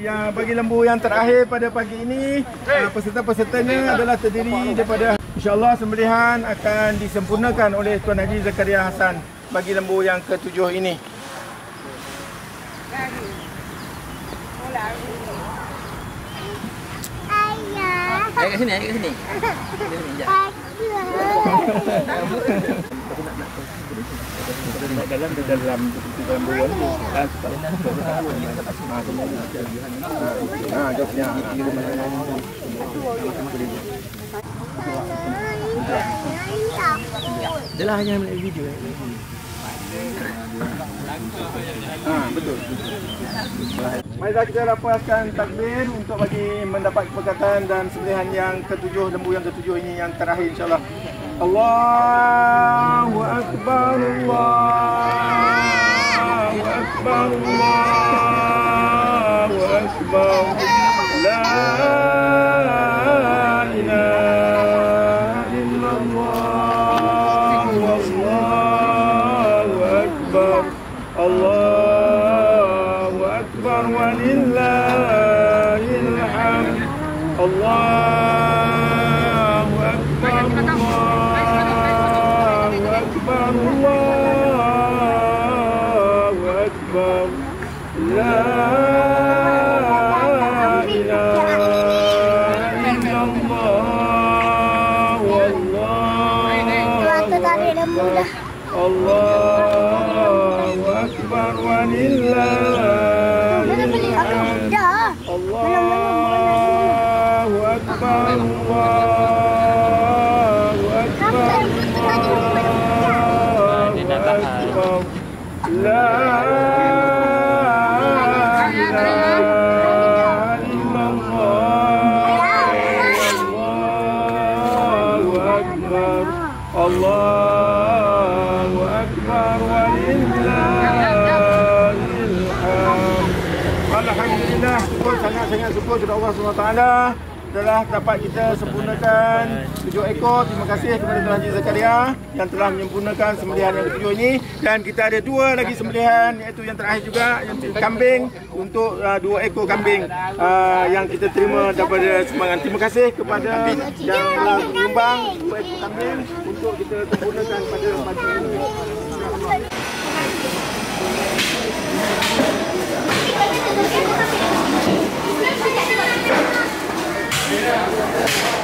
yang bagi lembu yang terakhir pada pagi ini. Peserta-pesertanya adalah terdiri daripada, insya-Allah sembelihan akan disempurnakan oleh Tuan Haji Zakaria Hassan bagi lembu yang ke-7 ini. Ayah kat sini, kat sini. Dalam bulan tu. Jawabnya. Adalah hanya video. Betul. Marilah kita lapaskan takbir untuk bagi mendapat perkataan dan sembelihan yang ke-7, lembu yang ke-7 ini yang terakhir, insya-Allah. Allahu Akbar, Allahu Akbar, Allahu Akbar. La ilaha illallah, wallahu akbar. Allahu Akbar walillahil hamd. Allahu Akbar, Allahu Akbar, Allahu Akbar. La ilaha illallah, wallahu akbar. Allahu Akbar walillahil hamd. Allahu Akbar, Allahu Akbar, Allahu Akbar. La ilaha illallah, Allahu Akbar. Allahu Akbar walillahil hamd. Alhamdulillah, sangat-sangat syukur kepada Allah SWT telah dapat kita sempurnakan 7 ekor. Terima kasih kepada Tuan Haji Zakaria yang telah menyempurnakan sembelihan yang ke-7 ini, dan kita ada 2 lagi sembelihan, iaitu yang terakhir juga, yang kambing, untuk 2 ekor kambing yang kita terima daripada sumbangan. Terima kasih kepada yang telah menyumbang 2 ekor kambing untuk kita sempurnakan pada pagi ini. Yeah.